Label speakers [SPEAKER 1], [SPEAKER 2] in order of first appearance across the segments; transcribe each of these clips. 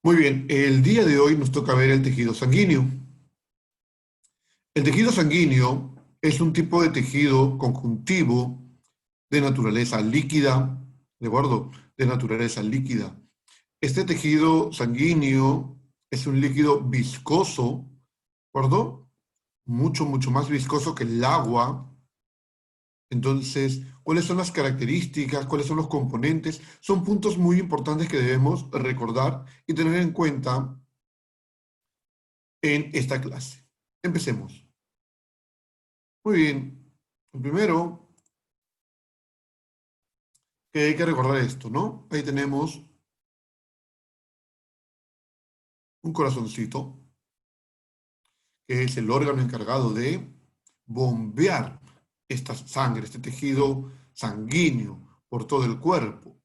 [SPEAKER 1] Muy bien, el día de hoy nos toca ver el tejido sanguíneo. El tejido sanguíneo es un tipo de tejido conjuntivo de naturaleza líquida, ¿de acuerdo? De naturaleza líquida. Este tejido sanguíneo es un líquido viscoso, ¿de acuerdo? Mucho más viscoso que el agua. Entonces, ¿cuáles son las características? ¿Cuáles son los componentes? Son puntos muy importantes que debemos recordar y tener en cuenta en esta clase. Empecemos. Muy bien. Lo primero que hay que recordar esto, ¿no? Ahí tenemos un corazoncito, que es el órgano encargado de bombear esta sangre, este tejido sanguíneo por todo el cuerpo.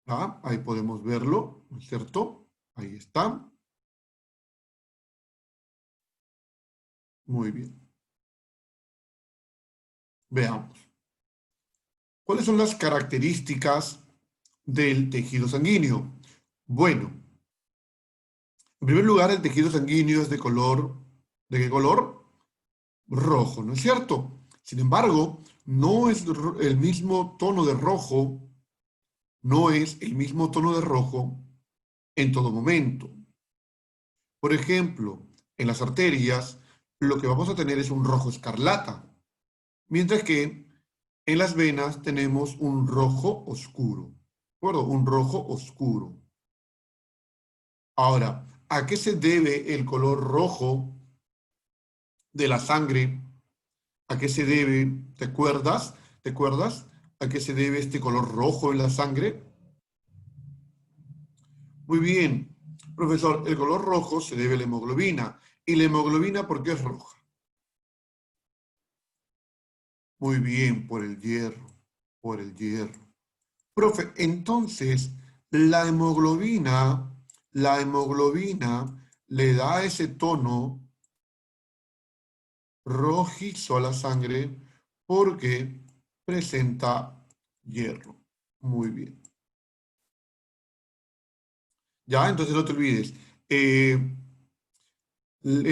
[SPEAKER 1] ¿Ah? Ahí podemos verlo, ¿no es cierto? Ahí está. Muy bien. Veamos. ¿Cuáles son las características del tejido sanguíneo? Bueno, en primer lugar, el tejido sanguíneo es de color, ¿de qué color? Rojo, ¿no es cierto? Sin embargo, no es el mismo tono de rojo, no es el mismo tono de rojo en todo momento. Por ejemplo, en las arterias, lo que vamos a tener es un rojo escarlata, mientras que en las venas tenemos un rojo oscuro, ¿de acuerdo? Un rojo oscuro. Ahora, ¿a qué se debe el color rojo de la sangre? ¿A qué se debe? ¿Te acuerdas? ¿Te acuerdas? ¿A qué se debe este color rojo en la sangre? Muy bien, profesor, el color rojo se debe a la hemoglobina. ¿Y la hemoglobina por qué es roja? Muy bien, por el hierro, por el hierro. Profe, entonces, la hemoglobina le da ese tono rojizo a la sangre porque presenta hierro. Muy bien. Ya, entonces no te olvides. En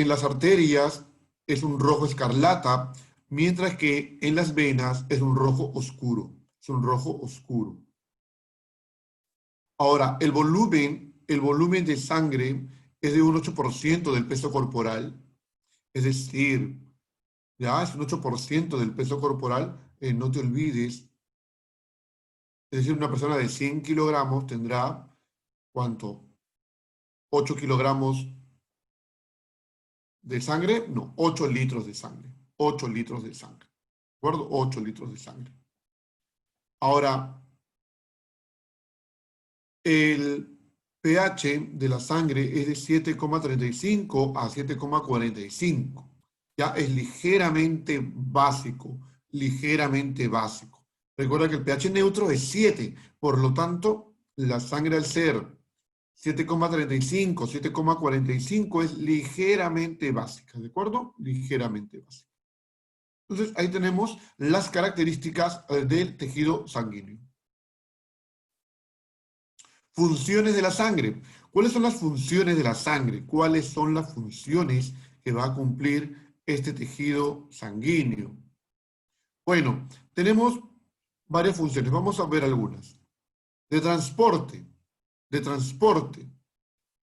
[SPEAKER 1] las arterias es un rojo escarlata, mientras que en las venas es un rojo oscuro. Es un rojo oscuro. Ahora, el volumen de sangre es de un 8% del peso corporal, es decir, ya es un 8% del peso corporal, no te olvides. Es decir, una persona de 100 kilogramos tendrá, ¿cuánto? 8 kilogramos de sangre, no, 8 litros de sangre. 8 litros de sangre. ¿De acuerdo? 8 litros de sangre. Ahora, el pH de la sangre es de 7,35 a 7,45. Ya es ligeramente básico, ligeramente básico. Recuerda que el pH neutro es 7, por lo tanto, la sangre al ser 7,35, 7,45 es ligeramente básica, ¿de acuerdo? Ligeramente básica. Entonces, ahí tenemos las características del tejido sanguíneo. Funciones de la sangre. ¿Cuáles son las funciones de la sangre? ¿Cuáles son las funciones que va a cumplir este tejido sanguíneo? Bueno, tenemos varias funciones. Vamos a ver algunas. De transporte. De transporte.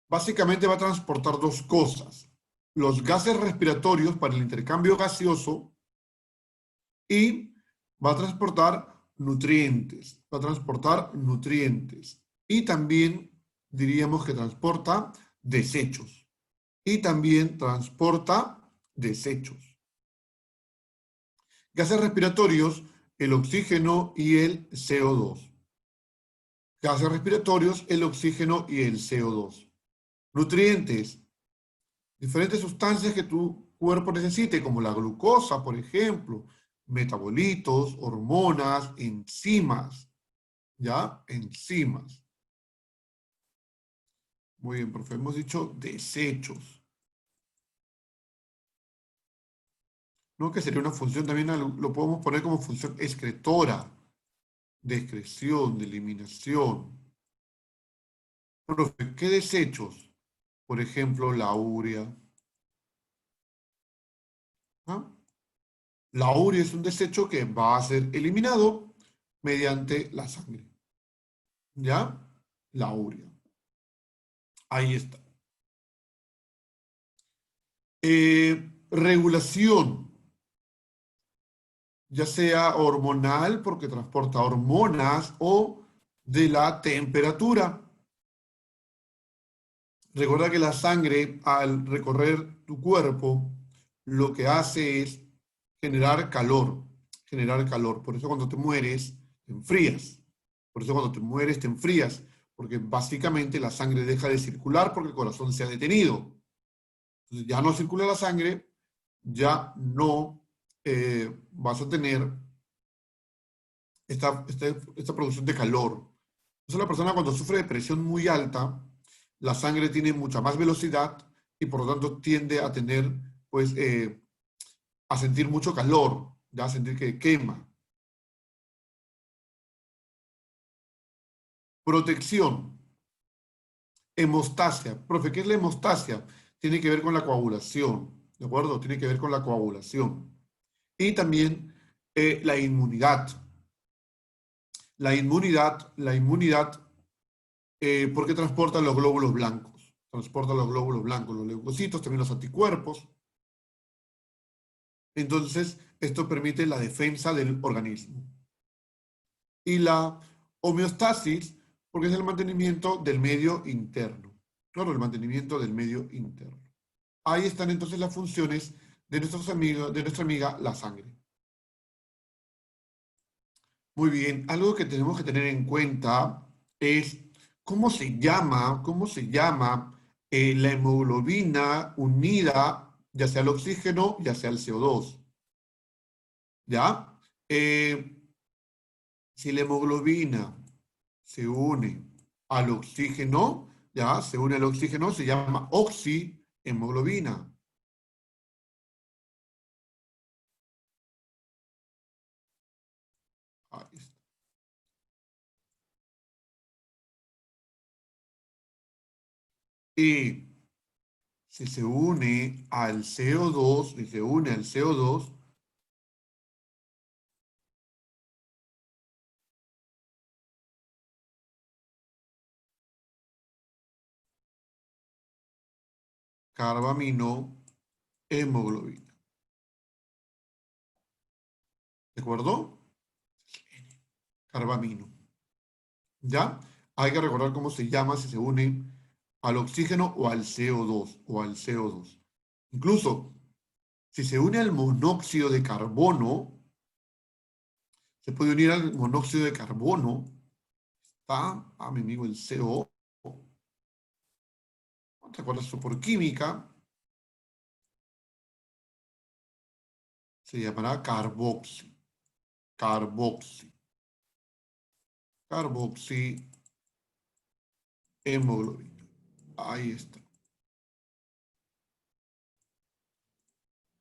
[SPEAKER 1] Básicamente va a transportar dos cosas. Los gases respiratorios para el intercambio gaseoso y va a transportar nutrientes. Va a transportar nutrientes. Y también diríamos que transporta desechos. Y también transporta desechos. Gases respiratorios, el oxígeno y el CO2. Gases respiratorios, el oxígeno y el CO2. Nutrientes, diferentes sustancias que tu cuerpo necesite, como la glucosa, por ejemplo, metabolitos, hormonas, enzimas, ¿ya? Enzimas. Muy bien, profe, hemos dicho desechos, ¿no? Que sería una función también, lo podemos poner como función excretora, de excreción, de eliminación. Profe, ¿qué desechos? Por ejemplo, la urea. ¿Ah? La urea es un desecho que va a ser eliminado mediante la sangre. ¿Ya? La urea. Ahí está. Regulación, ya sea hormonal, porque transporta hormonas, o de la temperatura. Recuerda que la sangre, al recorrer tu cuerpo, lo que hace es generar calor, generar calor. Por eso cuando te mueres, te enfrías. Por eso cuando te mueres, te enfrías, porque básicamente la sangre deja de circular porque el corazón se ha detenido. Entonces ya no circula la sangre, ya no vas a tener esta producción de calor. Entonces la persona cuando sufre de presión muy alta, la sangre tiene mucha más velocidad y por lo tanto tiende a tener, pues, a sentir mucho calor, ya a sentir que quema. Protección, hemostasia. Profe, ¿qué es la hemostasia? Tiene que ver con la coagulación, ¿de acuerdo? Tiene que ver con la coagulación. Y también la inmunidad. La inmunidad, porque transporta los glóbulos blancos. Transporta los glóbulos blancos, los leucocitos, también los anticuerpos. Entonces, esto permite la defensa del organismo. Y la homeostasis, porque es el mantenimiento del medio interno. Claro, el mantenimiento del medio interno. Ahí están entonces las funciones de nuestros amigos, de nuestra amiga la sangre. Muy bien, algo que tenemos que tener en cuenta es cómo se llama la hemoglobina unida, ya sea al oxígeno, ya sea al CO2. ¿Ya? Eh, si la hemoglobina se une al oxígeno, ¿ya? Se une al oxígeno, se llama oxihemoglobina. Ahí está. Y si se une al CO2, si se une al CO2, carbamino, hemoglobina. ¿De acuerdo? Carbamino. ¿Ya? Hay que recordar cómo se llama si se une al oxígeno o al CO2, o al CO2. Incluso, si se une al monóxido de carbono, se puede unir al monóxido de carbono, ¿está? A mi amigo el CO. ¿Te acuerdas eso por química? Se llamará carboxi. Carboxi. Carboxi hemoglobina. Ahí está.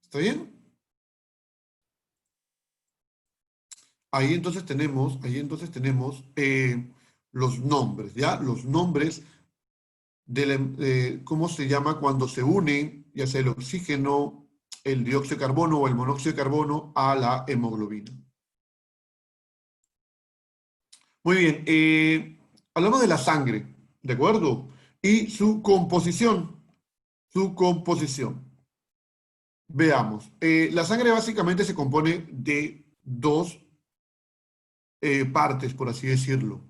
[SPEAKER 1] ¿Está bien? Ahí entonces tenemos los nombres, ¿ya? Los nombres de cómo se llama cuando se unen, ya sea el oxígeno, el dióxido de carbono o el monóxido de carbono a la hemoglobina. Muy bien, hablamos de la sangre, ¿de acuerdo? Y su composición, su composición. Veamos, la sangre básicamente se compone de dos partes, por así decirlo.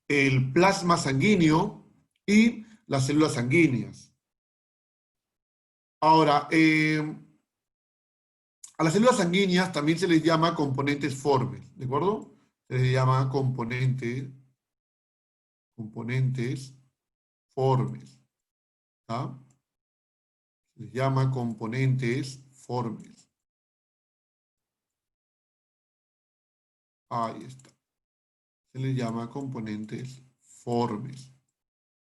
[SPEAKER 1] El plasma sanguíneo y las células sanguíneas. Ahora, a las células sanguíneas también se les llama componentes formes, ¿de acuerdo? Se les llama componentes formes, ¿ah? Se les llama componentes formes. Ahí está. Se les llama componentes formes, ¿de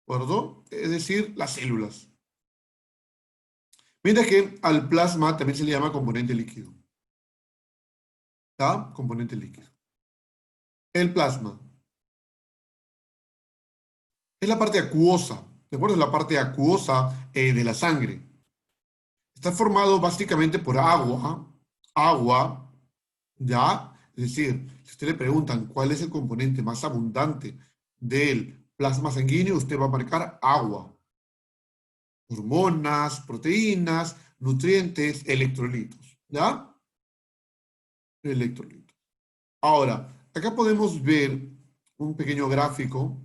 [SPEAKER 1] acuerdo? Es decir, las células. Mientras que al plasma también se le llama componente líquido, ¿tá? Componente líquido. El plasma es la parte acuosa, ¿de acuerdo? Es la parte acuosa de la sangre. Está formado básicamente por agua, ¿ya? Es decir, si usted le preguntan cuál es el componente más abundante del plasma sanguíneo, usted va a marcar agua, hormonas, proteínas, nutrientes, electrolitos, ¿ya? Electrolitos. Ahora, acá podemos ver un pequeño gráfico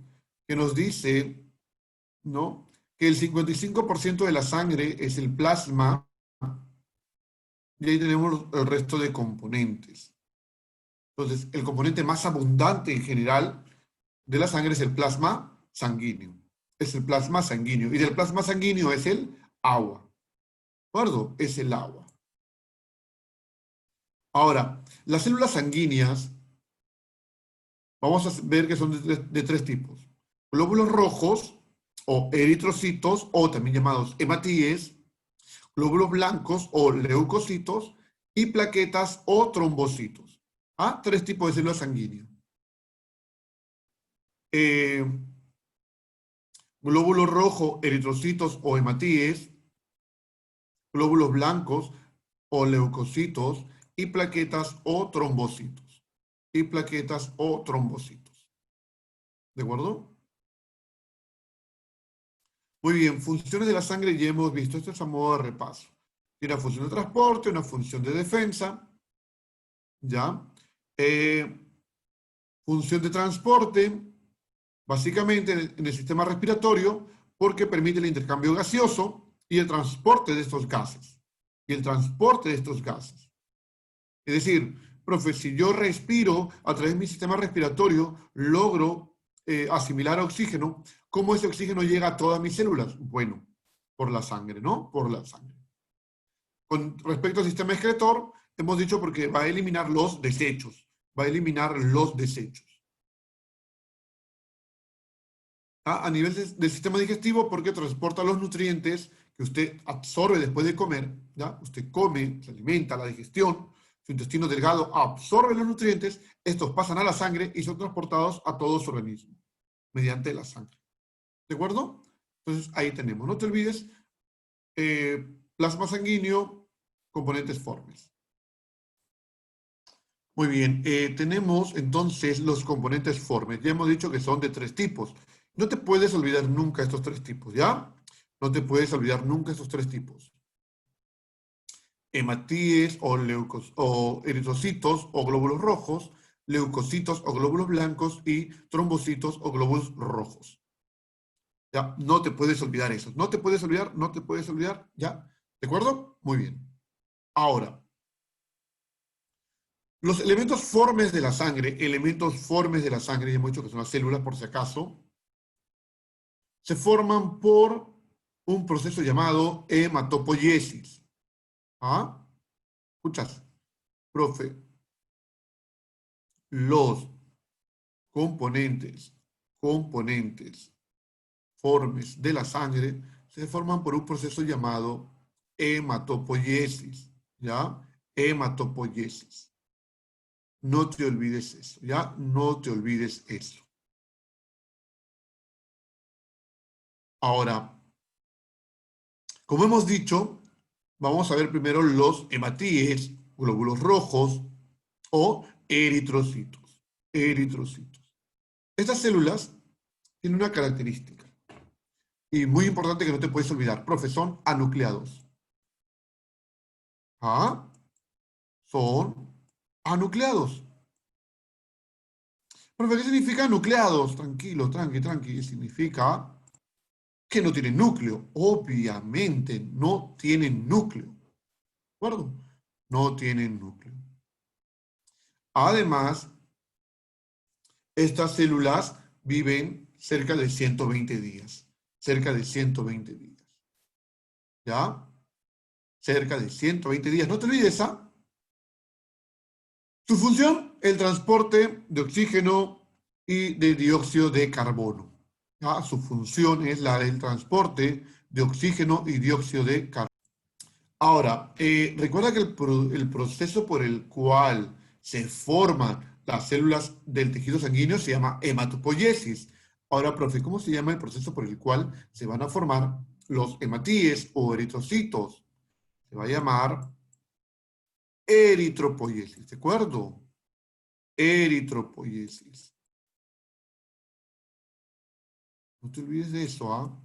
[SPEAKER 1] que nos dice, ¿no? Que el 55% de la sangre es el plasma y ahí tenemos el resto de componentes. Entonces, el componente más abundante en general de la sangre es el plasma sanguíneo. Es el plasma sanguíneo. Y del plasma sanguíneo es el agua. ¿De acuerdo? Es el agua. Ahora, las células sanguíneas, vamos a ver que son de tres tipos. Glóbulos rojos o eritrocitos, o también llamados hematíes, glóbulos blancos o leucocitos, y plaquetas o trombocitos. ¿Ah? Tres tipos de células sanguíneas. Eh, glóbulos rojos, eritrocitos o hematíes, glóbulos blancos o leucocitos, y plaquetas o trombocitos. Y plaquetas o trombocitos. ¿De acuerdo? Muy bien, funciones de la sangre ya hemos visto. Esto es a modo de repaso. Tiene una función de transporte, una función de defensa, ¿ya? Eh, función de transporte, básicamente en el sistema respiratorio, porque permite el intercambio gaseoso y el transporte de estos gases. Y el transporte de estos gases. Es decir, profe, si yo respiro a través de mi sistema respiratorio, logro asimilar oxígeno. ¿Cómo ese oxígeno llega a todas mis células? Bueno, por la sangre, ¿no? Por la sangre. Con respecto al sistema excretor, hemos dicho porque va a eliminar los desechos. Va a eliminar los desechos. ¿Ah? A nivel del sistema digestivo, porque transporta los nutrientes que usted absorbe después de comer. ¿Ya? Usted come, se alimenta, la digestión, su intestino delgado absorbe los nutrientes, estos pasan a la sangre y son transportados a todo su organismo mediante la sangre. ¿De acuerdo? Entonces ahí tenemos. No te olvides, plasma sanguíneo, componentes formes. Muy bien, tenemos entonces los componentes formes. Ya hemos dicho que son de tres tipos. No te puedes olvidar nunca estos tres tipos, ¿ya? No te puedes olvidar nunca estos tres tipos. Hematíes o eritrocitos o glóbulos rojos, leucocitos o glóbulos blancos y trombocitos o glóbulos rojos. ¿Ya? No te puedes olvidar eso. No te puedes olvidar, no te puedes olvidar, ¿ya? ¿De acuerdo? Muy bien. Ahora, los elementos formes de la sangre, ya hemos dicho que son las células por si acaso, se forman por un proceso llamado hematopoiesis. ¿Ah? ¿Escuchas? Profe, los componentes formes de la sangre se forman por un proceso llamado hematopoiesis. ¿Ya? Hematopoiesis. No te olvides eso, ¿ya? No te olvides eso. Ahora, como hemos dicho, vamos a ver primero los hematíes, glóbulos rojos o eritrocitos. Eritrocitos. Estas células tienen una característica y muy importante que no te puedes olvidar. Profe, son anucleados. ¿Ah? Son anucleados. Profe, ¿qué significa nucleados? Tranquilo, tranqui. Significa que no tienen núcleo. Obviamente no tienen núcleo. ¿De acuerdo? No tienen núcleo. Además, estas células viven cerca de 120 días. Cerca de 120 días. ¿Ya? Cerca de 120 días. No te olvides, ¿ah? Su función, el transporte de oxígeno y de dióxido de carbono. ¿Ya? Su función es la del transporte de oxígeno y dióxido de carbono. Ahora, recuerda que el proceso por el cual se forman las células del tejido sanguíneo se llama hematopoiesis. Ahora, profe, ¿cómo se llama el proceso por el cual se van a formar los hematíes o eritrocitos? Se va a llamar eritropoiesis, ¿de acuerdo? Eritropoiesis. No te olvides de eso, ¿ah?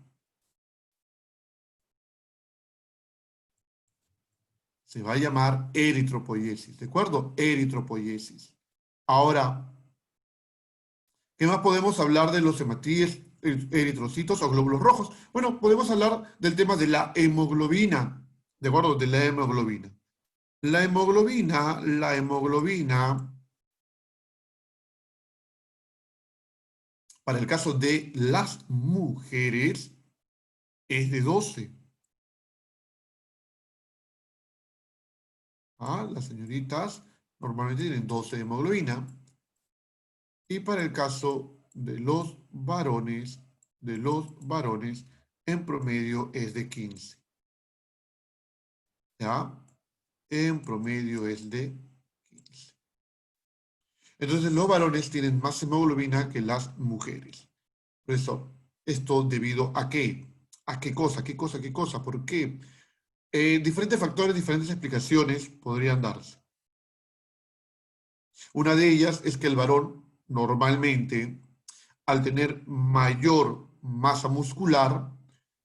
[SPEAKER 1] Se va a llamar eritropoiesis, ¿de acuerdo? Eritropoiesis. Ahora, ¿qué más podemos hablar de los hematíes, eritrocitos o glóbulos rojos? Bueno, podemos hablar del tema de la hemoglobina, ¿de acuerdo? De la hemoglobina. La hemoglobina, para el caso de las mujeres, es de 12. ¿Ah? Las señoritas normalmente tienen 12 de hemoglobina. Y para el caso de los varones, en promedio es de 15. ¿Ya? En promedio es de 15. Entonces los varones tienen más hemoglobina que las mujeres. Por eso, esto debido a qué? ¿A qué cosa? ¿Qué cosa? ¿Qué cosa? ¿Por qué? Diferentes factores, diferentes explicaciones podrían darse. Una de ellas es que el varón normalmente, al tener mayor masa muscular,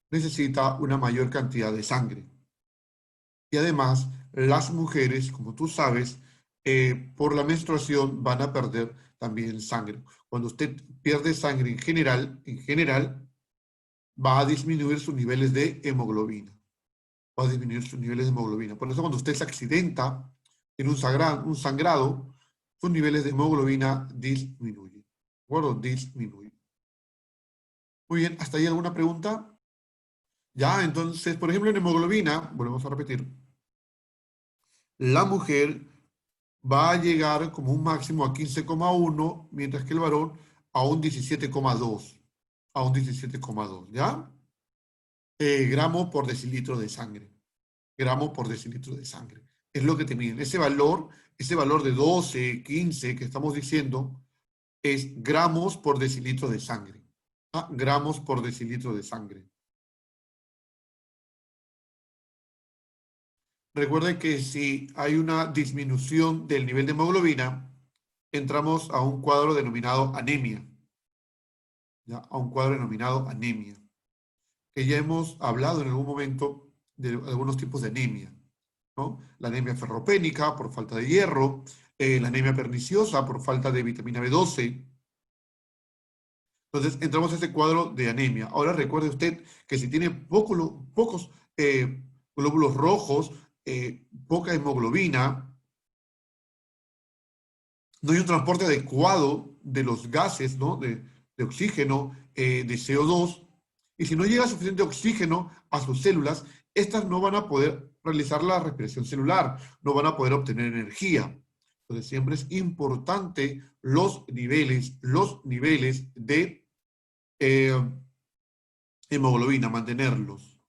[SPEAKER 1] necesita una mayor cantidad de sangre. Y además, las mujeres, como tú sabes, por la menstruación van a perder también sangre. Cuando usted pierde sangre en general, va a disminuir sus niveles de hemoglobina. Va a disminuir sus niveles de hemoglobina. Por eso cuando usted se accidenta en un sangrado, sus niveles de hemoglobina disminuyen. ¿De acuerdo? Disminuyen. Muy bien, ¿hasta ahí alguna pregunta? Ya, entonces, por ejemplo, en hemoglobina, volvemos a repetir, la mujer va a llegar como un máximo a 15,1, mientras que el varón a un 17,2. A un 17,2, ¿ya? Gramo por decilitro de sangre. Gramo por decilitro de sangre. Es lo que te miden. Ese valor de 12, 15 que estamos diciendo, es gramos por decilitro de sangre. ¿Ah? Gramos por decilitro de sangre. Recuerden que si hay una disminución del nivel de hemoglobina, entramos a un cuadro denominado anemia. ¿Ya? A un cuadro denominado anemia. Que ya hemos hablado en algún momento de algunos tipos de anemia, ¿no? La anemia ferropénica por falta de hierro, la anemia perniciosa por falta de vitamina B12. Entonces entramos a ese cuadro de anemia. Ahora recuerde usted que si tiene pocos glóbulos rojos, poca hemoglobina, no hay un transporte adecuado de los gases, ¿no? De oxígeno, de CO2, y si no llega suficiente oxígeno a sus células, estas no van a poder realizar la respiración celular, no van a poder obtener energía. Entonces siempre es importante los niveles de eh, hemoglobina, mantenerlos.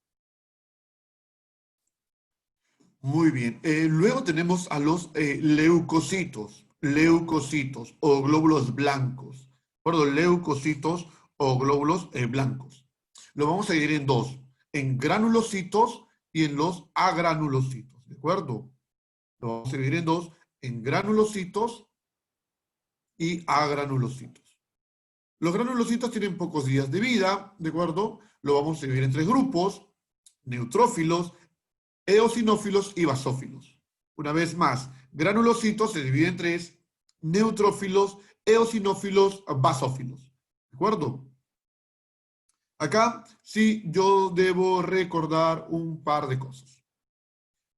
[SPEAKER 1] Muy bien. Luego tenemos a los leucocitos o glóbulos blancos. Perdón, leucocitos o glóbulos blancos. Lo vamos a dividir en dos, en granulocitos y en los agranulocitos, ¿de acuerdo? Lo vamos a dividir en dos, en granulocitos y agranulocitos. Los granulocitos tienen pocos días de vida, ¿de acuerdo? Lo vamos a dividir en tres grupos, neutrófilos, eosinófilos y basófilos. Una vez más, granulocitos se divide en tres, neutrófilos, eosinófilos, basófilos. ¿De acuerdo? Acá sí yo debo recordar un par de cosas.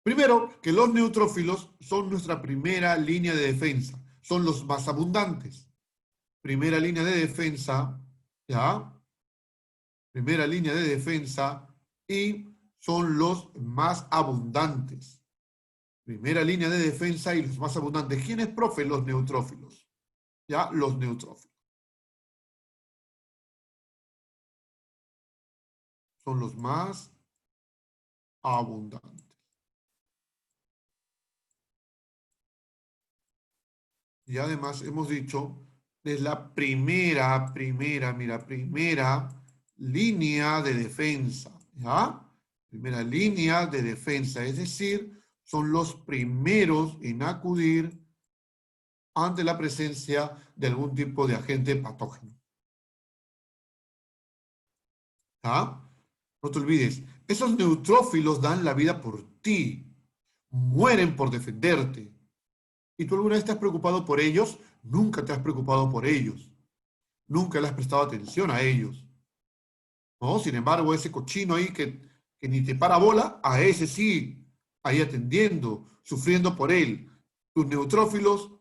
[SPEAKER 1] Primero, que los neutrófilos son nuestra primera línea de defensa, son los más abundantes. Primera línea de defensa, ¿ya? Primera línea de defensa y son los más abundantes. Primera línea de defensa y los más abundantes. ¿Quiénes, profe? Los neutrófilos. ¿Ya? Los neutrófilos. Son los más abundantes. Y además hemos dicho Es la primera línea de defensa, ¿ya? Primera línea de defensa, es decir, son los primeros en acudir ante la presencia de algún tipo de agente patógeno. ¿Ah? No te olvides, esos neutrófilos dan la vida por ti, mueren por defenderte. ¿Y tú alguna vez te has preocupado por ellos? Nunca te has preocupado por ellos. Nunca le has prestado atención a ellos. ¿No? Sin embargo, ese cochino ahí que ni te para bola, a ese sí, ahí atendiendo, sufriendo por él. Tus neutrófilos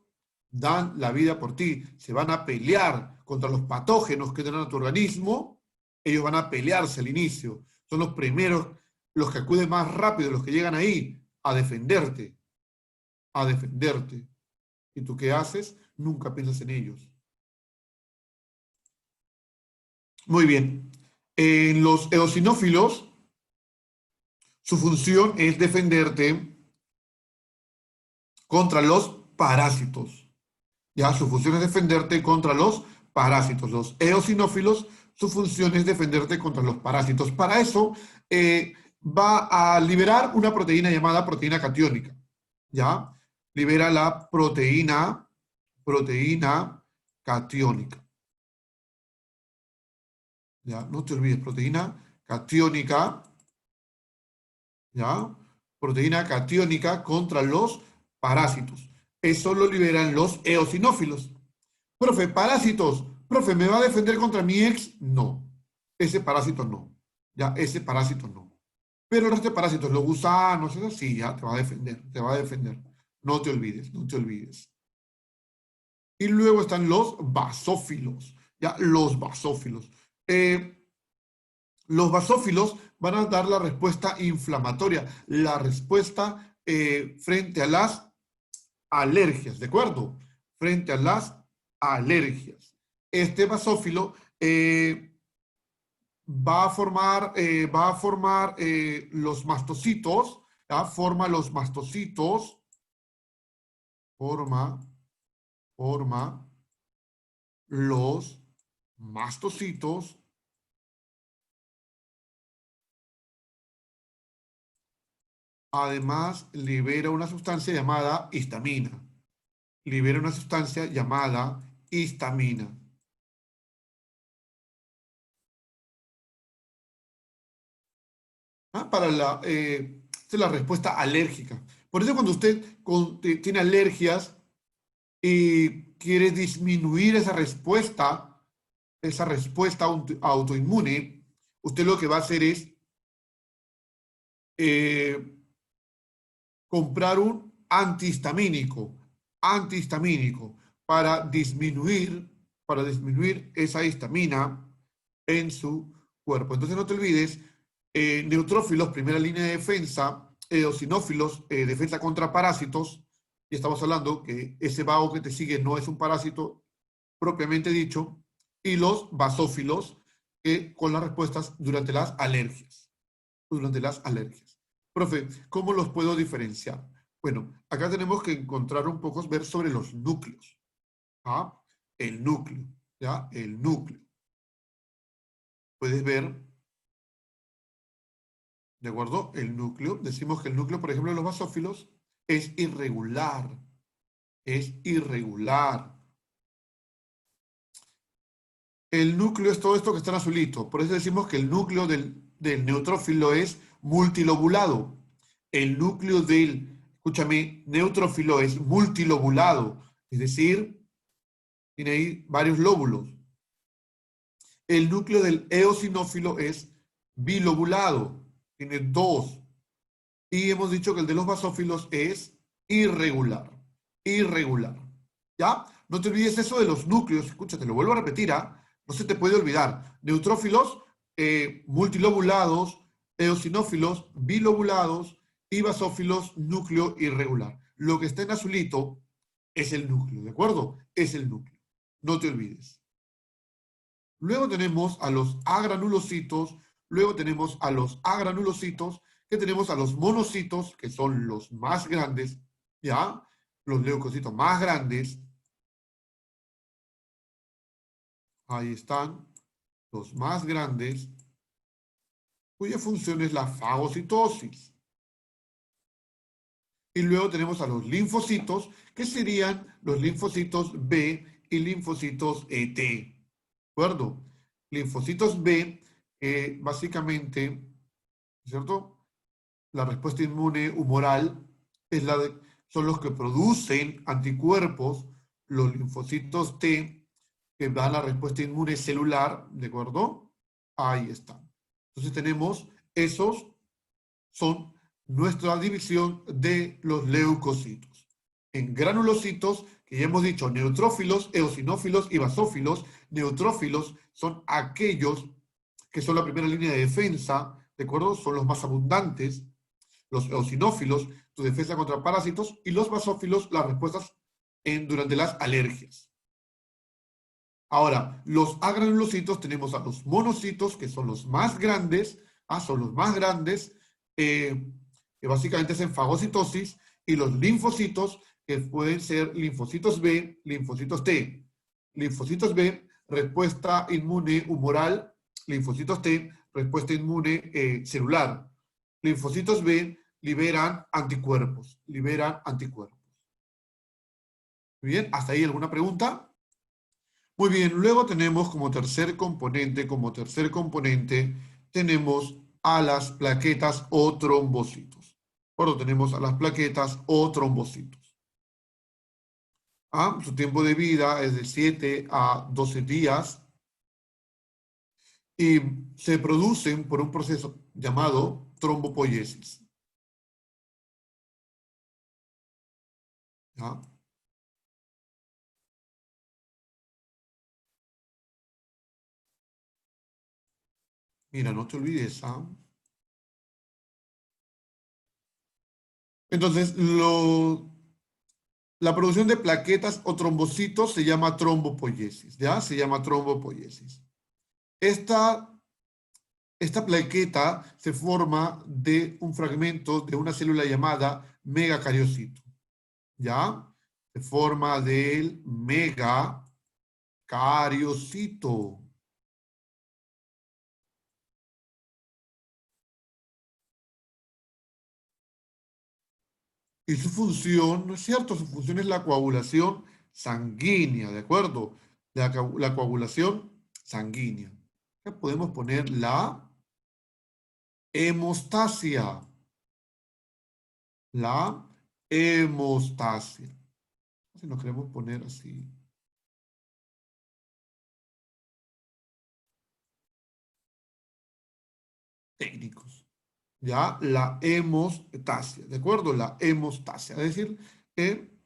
[SPEAKER 1] dan la vida por ti, se van a pelear contra los patógenos que tienen a tu organismo, ellos van a pelearse al inicio. Son los primeros, los que acuden más rápido, los que llegan ahí a defenderte, a defenderte. ¿Y tú qué haces? Nunca piensas en ellos. Muy bien. En los eosinófilos, su función es defenderte contra los parásitos. Ya, su función es defenderte contra los parásitos. Los eosinófilos, su función es defenderte contra los parásitos. Para eso, va a liberar una proteína llamada proteína catiónica. ¿Ya? Libera la proteína catiónica. ¿Ya? No te olvides, proteína catiónica. ¿Ya? Proteína catiónica contra los parásitos. Eso lo liberan los eosinófilos. Profe, parásitos. Profe, ¿me va a defender contra mi ex? No. Ese parásito no. Ya, ese parásito no. Pero el resto de parásitos, los gusanos, eso sí, ya te va a defender, te va a defender. No te olvides, no te olvides. Y luego están los basófilos. Ya, los basófilos. Los basófilos van a dar la respuesta inflamatoria, la respuesta frente a las alergias, ¿de acuerdo? Frente a las alergias. Este basófilo va a formar los mastocitos, ¿ya? Forma los mastocitos, forma los mastocitos. Además, libera una sustancia llamada histamina. Libera una sustancia llamada histamina. ¿Ah? Esta es la respuesta alérgica. Por eso cuando usted tiene alergias y quiere disminuir esa respuesta autoinmune, usted lo que va a hacer es comprar un antihistamínico para disminuir esa histamina en su cuerpo. Entonces no te olvides, neutrófilos, primera línea de defensa, eosinófilos, defensa contra parásitos, y estamos hablando que ese vago que te sigue no es un parásito propiamente dicho, y los basófilos, con las respuestas durante las alergias. Durante las alergias. Profe, ¿cómo los puedo diferenciar? Bueno, acá tenemos que encontrar un poco, ver sobre los núcleos. ¿Ah? El núcleo, ¿ya? El núcleo. Puedes ver, ¿de acuerdo? El núcleo. Decimos que el núcleo, por ejemplo, de los basófilos es irregular. Es irregular. El núcleo es todo esto que está en azulito. Por eso decimos que el núcleo del neutrófilo es multilobulado. El núcleo del, escúchame, neutrófilo es multilobulado. Es decir, tiene ahí varios lóbulos. El núcleo del eosinófilo es bilobulado. Tiene dos. Y hemos dicho que el de los basófilos es irregular. Irregular. ¿Ya? No te olvides eso de los núcleos. Escúchate, lo vuelvo a repetir, ¿ah? No se te puede olvidar. Neutrófilos multilobulados, eosinófilos bilobulados y basófilos núcleo irregular. Lo que está en azulito es el núcleo, ¿de acuerdo? Es el núcleo. No te olvides. Luego tenemos a los agranulocitos, luego tenemos a los agranulocitos, que tenemos a los monocitos, que son los más grandes, ¿ya? Los leucocitos más grandes. Ahí están los más grandes, cuya función es la fagocitosis. Y luego tenemos a los linfocitos, que serían los linfocitos B y linfocitos T. ¿De acuerdo? Linfocitos B, básicamente, ¿cierto? La respuesta inmune humoral es son los que producen anticuerpos, los linfocitos T, que dan la respuesta inmune celular, ¿de acuerdo? Ahí están. Entonces tenemos esos son nuestra división de los leucocitos. En granulocitos, que ya hemos dicho, neutrófilos, eosinófilos y basófilos. Neutrófilos son aquellos que son la primera línea de defensa, ¿de acuerdo? Son los más abundantes. Los eosinófilos, su defensa contra parásitos, y los basófilos, las respuestas durante las alergias. Ahora, los agranulocitos tenemos a los monocitos, que son los más grandes, son los más grandes, que básicamente es en fagocitosis, y los linfocitos, que pueden ser linfocitos B, linfocitos T. Linfocitos B, respuesta inmune humoral, linfocitos T, respuesta inmune celular. Linfocitos B liberan anticuerpos, liberan anticuerpos. Muy bien, ¿hasta ahí alguna pregunta? Muy bien, luego tenemos como tercer componente, tenemos a las plaquetas o trombocitos. Bueno, tenemos a las plaquetas o trombocitos. Su tiempo de vida es de 7 a 12 días y se producen por un proceso llamado trombopoiesis. ¿Ya? Mira, no te olvides. Entonces, la producción de plaquetas o trombocitos se llama trombopoiesis, ¿ya? Se llama trombopoiesis. Esta plaqueta se forma de un fragmento de una célula llamada megacariocito, ¿ya? Se forma del megacariocito. Y su función, ¿no es cierto? Su función es la coagulación sanguínea, ¿de acuerdo? La coagulación sanguínea. Acá podemos poner la hemostasia. La hemostasia. Si nos queremos poner así. Técnicos. ¿Ya? La hemostasia, ¿de acuerdo? La hemostasia. Es decir, que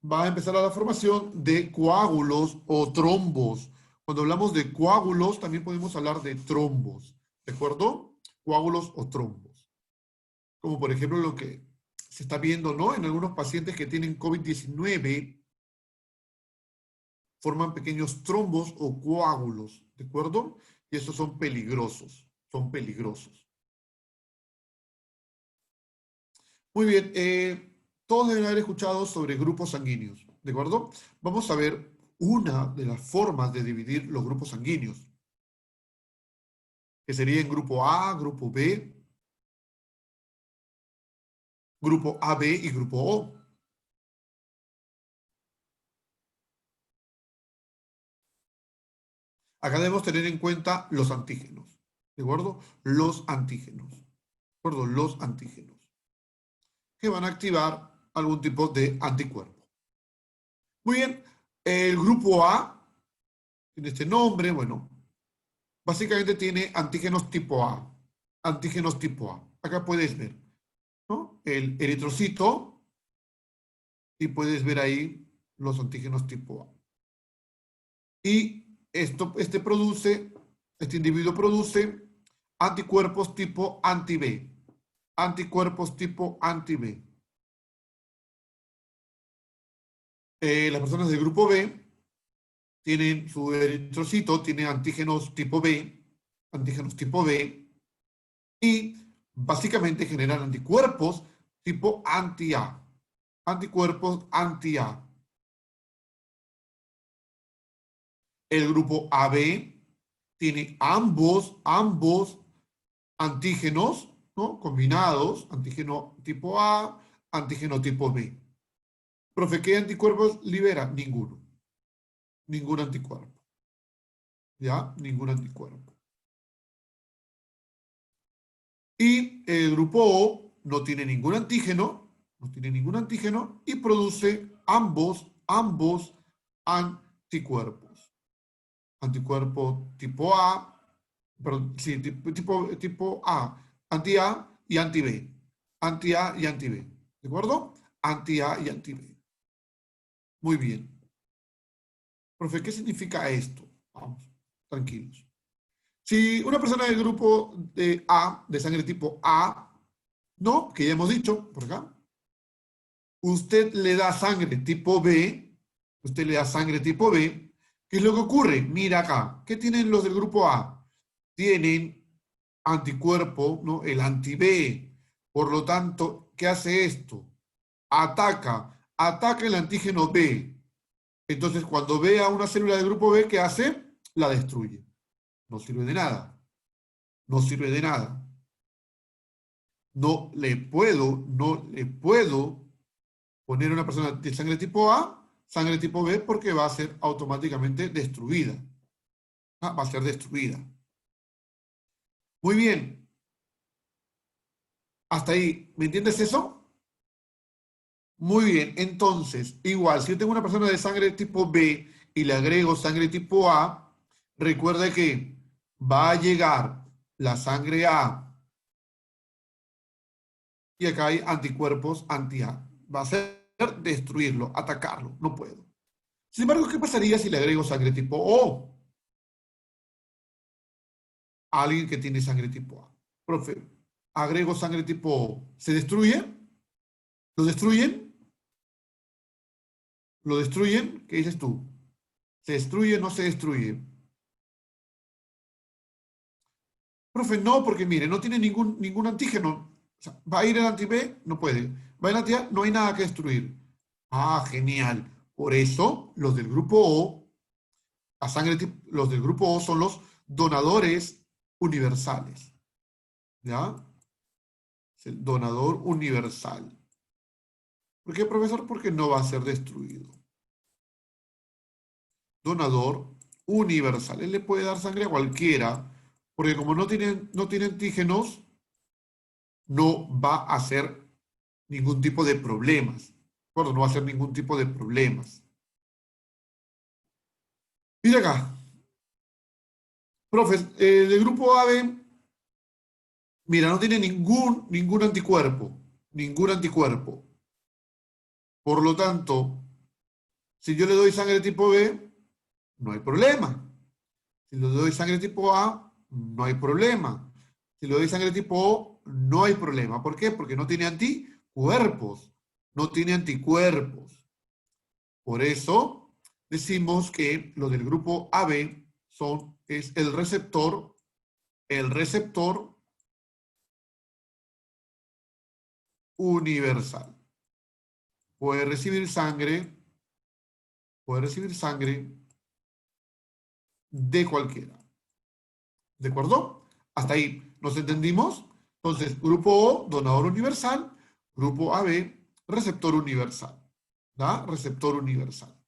[SPEAKER 1] va a empezar a la formación de coágulos o trombos. Cuando hablamos de coágulos, también podemos hablar de trombos, ¿de acuerdo? Coágulos o trombos. Como por ejemplo lo que se está viendo, ¿no? En algunos pacientes que tienen COVID-19, forman pequeños trombos o coágulos, ¿de acuerdo? Y estos son peligrosos, son peligrosos. Muy bien, todos deben haber escuchado sobre grupos sanguíneos, ¿de acuerdo? Vamos a ver una de las formas de dividir los grupos sanguíneos, que sería en grupo A, grupo B, grupo AB y grupo O. Acá debemos tener en cuenta los antígenos, ¿de acuerdo? Los antígenos, ¿de acuerdo? Los antígenos, que van a activar algún tipo de anticuerpo. Muy bien, el grupo A tiene este nombre, bueno, básicamente tiene antígenos tipo A. Antígenos tipo A. Acá puedes ver, ¿no? El eritrocito y puedes ver ahí los antígenos tipo A. Y este individuo produce anticuerpos tipo anti-B. Anticuerpos tipo anti-B. Las personas del grupo B tienen su eritrocito, tiene antígenos tipo B, y básicamente generan anticuerpos tipo anti-A. Anticuerpos anti-A. El grupo AB tiene ambos antígenos, ¿no? Combinados, antígeno tipo A, antígeno tipo B. Profe, ¿qué anticuerpos libera? Ninguno. Ningún anticuerpo. ¿Ya? Ningún anticuerpo. Y el grupo O no tiene ningún antígeno, y produce ambos anticuerpos. Anticuerpo tipo A, perdón, sí, tipo A, anti-A y anti-B. Anti-A y anti-B. ¿De acuerdo? Anti-A y anti-B. Muy bien. Profe, ¿qué significa esto? Vamos, tranquilos. Si una persona del grupo de A, de sangre tipo A, no, que ya hemos dicho por acá, usted le da sangre tipo B, ¿qué es lo que ocurre? Mira acá, ¿qué tienen los del grupo A? Tienen anticuerpo, ¿no? El anti-B. Por lo tanto, ¿qué hace esto? Ataca el antígeno B. Entonces, cuando ve a una célula del grupo B, ¿qué hace? La destruye. No sirve de nada. No sirve de nada. No le puedo poner a una persona de sangre tipo A, sangre tipo B, porque va a ser automáticamente destruida. Va a ser destruida. Muy bien. Hasta ahí. ¿Me entiendes eso? Muy bien. Entonces, igual, si yo tengo una persona de sangre tipo B y le agrego sangre tipo A, recuerde que va a llegar la sangre A y acá hay anticuerpos anti-A. Va a ser destruirlo, atacarlo. No puedo. Sin embargo, ¿qué pasaría si le agrego sangre tipo O? A alguien que tiene sangre tipo A. Profe, agrego sangre tipo O. ¿Se destruye? ¿Lo destruyen? ¿Lo destruyen? ¿Qué dices tú? ¿Se destruye o no se destruye? Profe, no, porque mire, no tiene ningún antígeno. O sea, va a ir el anti-B, no puede. Va a ir el anti-A, no hay nada que destruir. Ah, genial. Por eso, los del grupo O, los del grupo O son los donadores universales. ¿Ya? Es el donador universal. ¿Por qué, profesor? Porque no va a ser destruido. Donador universal. Él le puede dar sangre a cualquiera, porque como no tiene antígenos, no va a hacer ningún tipo de problemas. No va a hacer ningún tipo de problemas. Mira acá. Profes, del grupo AB, mira, no tiene ningún anticuerpo. Ningún anticuerpo. Por lo tanto, si yo le doy sangre tipo B, no hay problema. Si le doy sangre tipo A, no hay problema. Si le doy sangre tipo O, no hay problema. ¿Por qué? Porque no tiene anticuerpos. No tiene anticuerpos. Por eso decimos que lo del grupo AB es el receptor universal. Puede recibir sangre de cualquiera. ¿De acuerdo? Hasta ahí nos entendimos. Entonces, grupo O, donador universal. Grupo AB, receptor universal. ¿Da? Receptor universal.